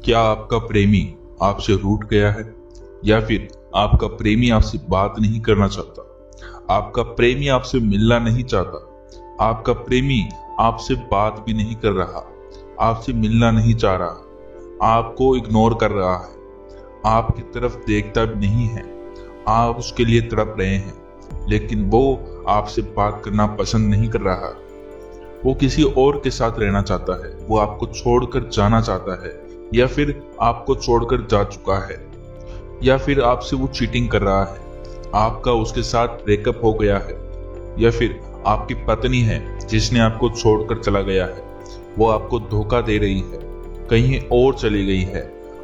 क्या आपका प्रेमी आपसे रूठ गया है या फिर आपका प्रेमी आपसे बात नहीं करना चाहता? आपका प्रेमी आपसे मिलना नहीं चाहता, आपका प्रेमी आपसे बात भी नहीं कर रहा, आपसे मिलना नहीं चाह रहा, आपको इग्नोर कर रहा है, आपकी तरफ देखता भी नहीं है, आप उसके लिए तड़प रहे हैं, लेकिन वो आपसे बात करना पसंद नहीं कर रहा। वो किसी और के साथ रहना चाहता है, वो आपको छोड़कर जाना चाहता है, या फिर आपको छोड़कर जा चुका है, या फिर आपसे वो चीटिंग कर रहा है, आपका उसके साथ ब्रेकअप हो गया है, या फिर आपकी पत्नी है जिसने आपको छोड़कर चला गया है, वो आपको धोखा दे रही है, कहीं और चली गई है,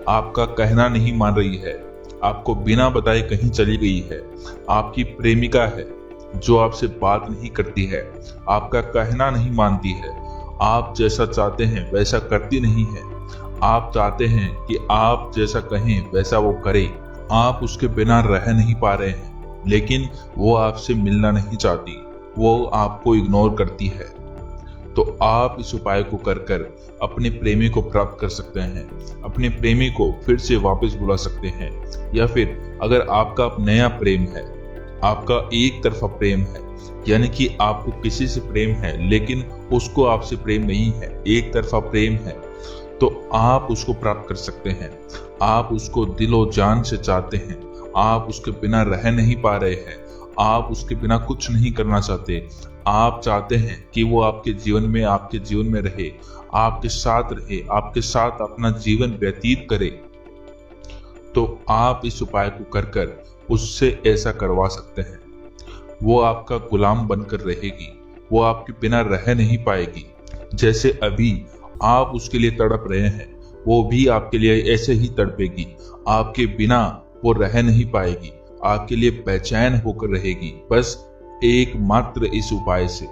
आपका कहना नहीं मान रही है, आपको बिना बताए कहीं चली गई है, आपकी प्रेमिका है जो आपसे बात नहीं करती है, आपका कहना नहीं मानती है, आप जैसा चाहते हैं वैसा करती नहीं है, आप चाहते हैं कि आप जैसा कहें वैसा वो करे, आप उसके बिना रह नहीं पा रहे हैं, लेकिन वो आपसे मिलना नहीं चाहती, वो आपको इग्नोर करती है। तो आप इस उपाय को कर अपने प्रेमी को प्राप्त कर सकते हैं, अपने प्रेमी को फिर से वापस बुला सकते हैं। या फिर अगर आपका नया प्रेम है, आपका एक तरफा प्रेम है, यानी कि आपको किसी से प्रेम है लेकिन उसको आपसे प्रेम नहीं है, एक तरफा प्रेम है, तो आप उसको प्राप्त कर सकते हैं। आप उसको दिलो जान से चाहते हैं, आप उसके बिना रह नहीं पा रहे हैं, आप उसके बिना कुछ नहीं करना चाहते, आप चाहते हैं कि वो आपके जीवन में रहे, आपके साथ रहे, आपके साथ अपना जीवन व्यतीत करे, तो आप इस उपाय को कर उससे ऐसा करवा सकते हैं। वो आपका गुलाम बनकर रहेगी, वो आपके बिना रह नहीं पाएगी। जैसे अभी आप उसके लिए तड़प रहे हैं, वो भी आपके लिए ऐसे ही तड़पेगी, आपके बिना वो रह नहीं पाएगी, आपके लिए बेचैन होकर रहेगी। बस एकमात्र इस उपाय से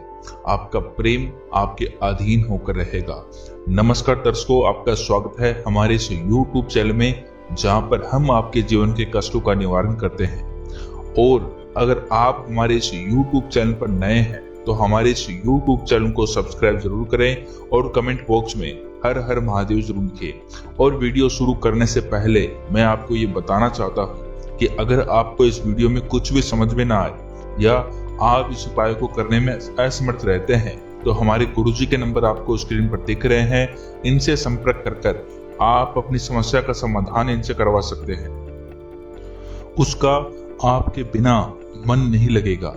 आपका प्रेम आपके अधीन होकर रहेगा। नमस्कार दर्शकों, आपका स्वागत है हमारे इस YouTube चैनल में, जहां पर हम आपके जीवन के कष्टों का निवारण करते हैं। और अगर आप हमारे इस YouTube चैनल पर नए हैं तो हमारे इस YouTube चैनल को सब्सक्राइब जरूर करें और कमेंट बॉक्स में हर हर महादेव जरूर लिखें। और वीडियो शुरू करने से पहले मैं आपको ये बताना चाहता हूँ कि अगर आपको इस वीडियो में कुछ भी समझ में ना आए या आप इस उपाय को करने में असमर्थ रहते हैं, तो हमारे गुरुजी के नंबर आपको स्क्रीन पर दिख रहे हैं, इनसे संपर्क कर आप अपनी समस्या का समाधान इनसे करवा सकते हैं। उसका आपके बिना मन नहीं लगेगा,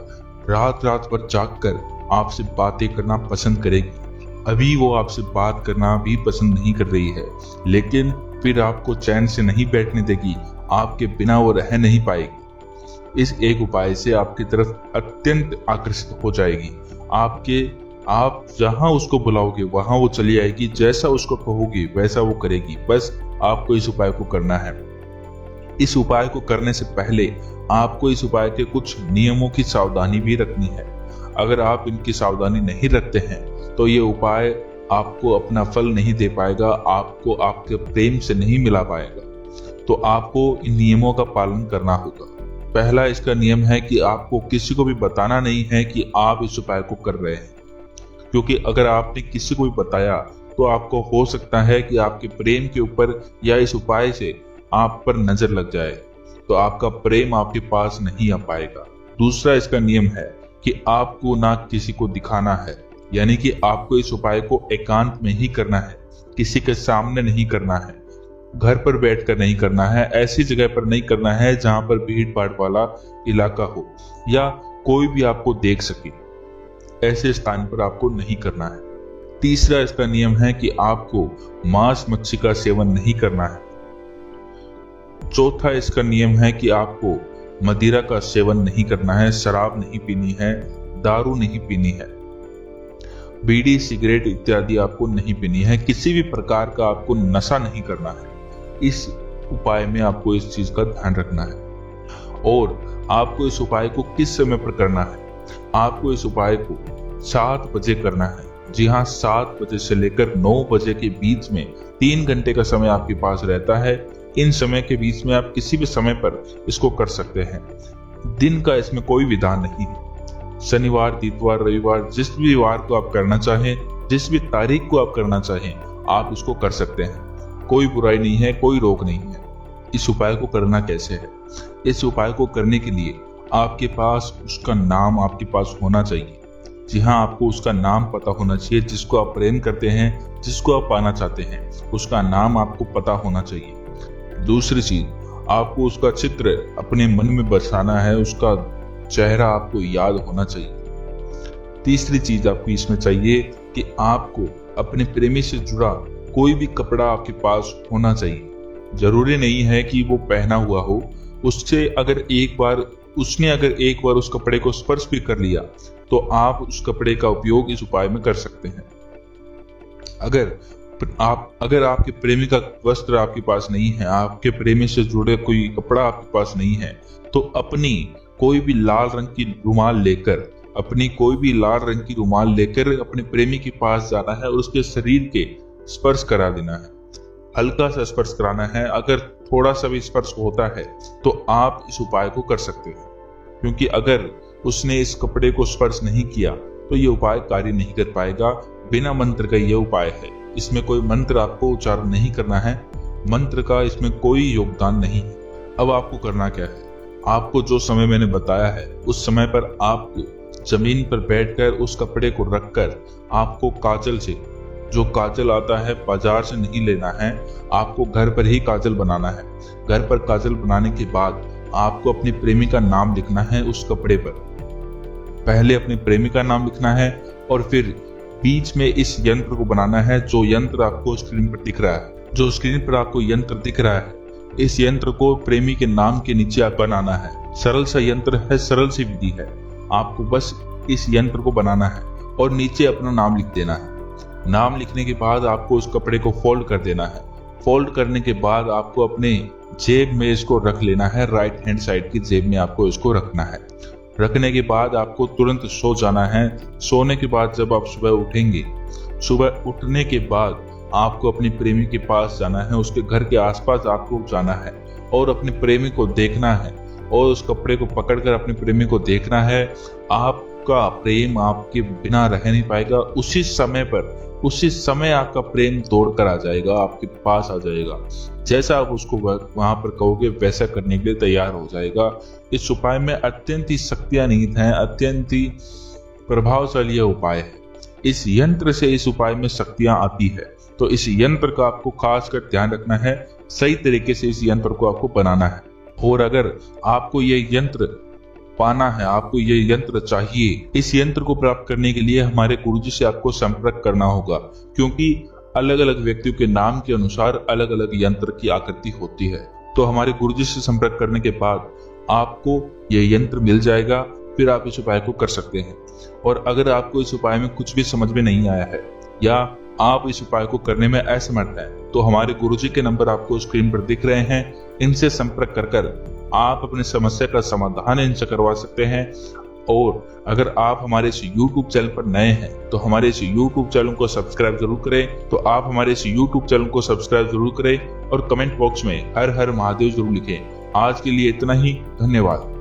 रात भर जागकर आपसे बातें करना पसंद करेगी। अभी वो आपसे बात करना भी पसंद नहीं कर रही है, लेकिन फिर आपको चैन से नहीं बैठने देगी, आपके बिना वो रह नहीं पाएगी। इस एक उपाय से आपकी तरफ अत्यंत आकर्षित हो जाएगी। आप जहां उसको बुलाओगे वहां वो चली आएगी, जैसा उसको कहोगे वैसा वो करेगी। बस आपको इस उपाय को करना है। इस उपाय को करने से पहले आपको इस उपाय के कुछ नियमों की सावधानी भी रखनी है। अगर आप इनकी सावधानी नहीं रखते हैं तो ये उपाय आपको अपना फल नहीं दे पाएगा, आपको आपके प्रेम से नहीं मिला पाएगा। तो आपको इन नियमों का पालन करना होगा। पहला इसका नियम है कि आपको किसी को भी बताना नहीं है कि आप इस उपाय को कर रहे हैं, क्योंकि अगर आपने किसी को भी बताया तो आपको हो सकता है कि आपके प्रेम के ऊपर या इस उपाय से आप पर नजर लग जाए, तो आपका प्रेम आपके पास नहीं आ पाएगा। दूसरा इसका नियम है कि आपको ना किसी को दिखाना है, यानी कि आपको इस उपाय को एकांत में ही करना है, किसी के सामने नहीं करना है, घर पर बैठकर नहीं करना है, ऐसी जगह पर नहीं करना है जहां पर भीड़ भाड़ वाला इलाका हो या कोई भी आपको देख सके, ऐसे स्थान पर आपको नहीं करना है। तीसरा इसका नियम है कि आपको मांस मच्छी का सेवन नहीं करना है। चौथा इसका नियम है कि आपको मदिरा का सेवन नहीं करना है, शराब नहीं पीनी है, दारू नहीं पीनी है, बीड़ी सिगरेट इत्यादि आपको नहीं पीनी है, किसी भी प्रकार का आपको नशा नहीं करना है। इस उपाय में आपको इस चीज का ध्यान रखना है। और आपको इस उपाय को किस समय पर करना है? आपको इस उपाय को 7 बजे करना है। जी हाँ, 7 बजे से लेकर 9 बजे के बीच में 3 घंटे का समय आपके पास रहता है। इन समय के बीच में आप किसी भी समय पर इसको कर सकते हैं। दिन का इसमें कोई विधान नहीं है। शनिवार, इतवार, रविवार, जिस भी वार को आप करना चाहें, जिस भी तारीख को आप करना चाहें, आप इसको कर सकते हैं। कोई बुराई नहीं है, कोई रोग नहीं है। इस उपाय को करना कैसे है? इस उपाय को करने के लिए आपके पास उसका नाम आपके पास होना चाहिए। जी हाँ, आपको उसका नाम पता होना चाहिए। जिसको आप प्रेम करते हैं, जिसको आप पाना चाहते हैं, उसका नाम आपको पता होना चाहिए। दूसरी चीज, आपको उसका चित्र अपने मन में बसाना है, उसका चेहरा आपको याद होना चाहिए। तीसरी चीज आपको इसमें चाहिए कि आपको अपने प्रेमी से जुड़ा कोई भी कपड़ा आपके पास होना चाहिए। जरूरी नहीं है कि वो पहना हुआ हो, उसने अगर एक बार उस कपड़े को स्पर्श भी कर लिया तो आप उस कपड़े का उपयोग इस उपाय में कर सकते हैं। अगर आपके प्रेमी का वस्त्र आपके पास नहीं है, आपके प्रेमी से जुड़े कोई कपड़ा आपके पास नहीं है, तो अपनी कोई भी लाल रंग की रुमाल लेकर अपने प्रेमी के पास जाना है और उसके शरीर के स्पर्श करा देना है। हल्का सा स्पर्श कराना है। अगर थोड़ा सा भी स्पर्श होता है तो आप इस उपाय को कर सकते हैं, क्योंकि अगर उसने इस कपड़े को स्पर्श नहीं किया तो ये उपाय कार्य नहीं कर पाएगा। बिना मंत्र का ये उपाय है। इसमें कोई मंत्र आपको उच्चारण नहीं करना है, मंत्र का इसमें कोई योगदान नहीं है। अब आपको करना क्या है? आपको जो समय मैंने बताया है उस समय पर आपको जमीन पर बैठकर उस कपड़े को रखकर आपको काजल से, जो काजल आता है बाजार से नहीं लेना है, आपको घर पर ही काजल बनाना है। घर पर काजल बनाने के बाद आपको अपने प्रेमी का नाम लिखना है उस कपड़े पर। पहले अपने प्रेमी का नाम लिखना है और फिर बीच में इस यंत्र को बनाना है, जो यंत्र आपको स्क्रीन पर दिख रहा है। जो स्क्रीन पर आपको यंत्र दिख रहा है, इस यंत्र को प्रेमी के नाम के नीचे आप बनाना है। सरल सा यंत्र है, सरल सी विधि है। आपको बस इस यंत्र को बनाना है और नीचे अपना नाम लिख देना है। नाम लिखने के बाद आपको उस कपड़े को फोल्ड कर देना है। फोल्ड करने के बाद आपको अपने जेब में इसको रख लेना है। राइट हैंड साइड की जेब में आपको इसको रखना है। रखने के बाद आपको तुरंत सो जाना है। सोने के बाद जब आप सुबह उठेंगे, सुबह उठने के बाद आपको अपने प्रेमी के पास जाना है, उसके घर के आसपास आपको जाना है और अपने प्रेमी को देखना है और उस कपड़े को पकड़कर अपने प्रेमी को देखना है। आपका प्रेम आपके बिना रह नहीं पाएगा। उसी समय आपका प्रेम दौड़ कर आ जाएगा, आपके पास आ जाएगा। जैसा आप उसको वहां पर कहोगे वैसा करने के लिए तैयार हो जाएगा। इस उपाय में अत्यंत ही शक्तियां निहित हैं, अत्यंत ही प्रभावशाली उपाय है। इस यंत्र से इस उपाय में शक्तियां आती है, तो इस यंत्र का आपको खासकर ध्यान रखना है। सही तरीके से इस यंत्र को आपको बनाना है। और अगर आपको ये यंत्र पाना है, आपको ये यंत्र चाहिए, इस यंत्र को प्राप्त करने के लिए हमारे गुरुजी से आपको संपर्क करना होगा, क्योंकि अलग अलग व्यक्तियों के नाम के अनुसार अलग अलग यंत्र की आकृति होती है। तो हमारे गुरुजी से संपर्क करने के बाद आपको ये यंत्र मिल जाएगा, फिर आप इस उपाय को कर सकते हैं। और अगर आपको इस उपाय में कुछ भी समझ में नहीं आया है या आप इस उपाय को करने में असमर्थ हैं, तो हमारे गुरुजी के नंबर आपको स्क्रीन पर दिख रहे हैं। इनसे संपर्क कर आप अपनी समस्या का समाधान इनसे करवा सकते हैं। और अगर आप हमारे इस YouTube चैनल पर नए हैं तो हमारे इस YouTube चैनल को सब्सक्राइब जरूर करें। तो आप हमारे इस YouTube चैनल को सब्सक्राइब जरूर करें और कमेंट बॉक्स में हर हर महादेव जरूर लिखें। आज के लिए इतना ही, धन्यवाद।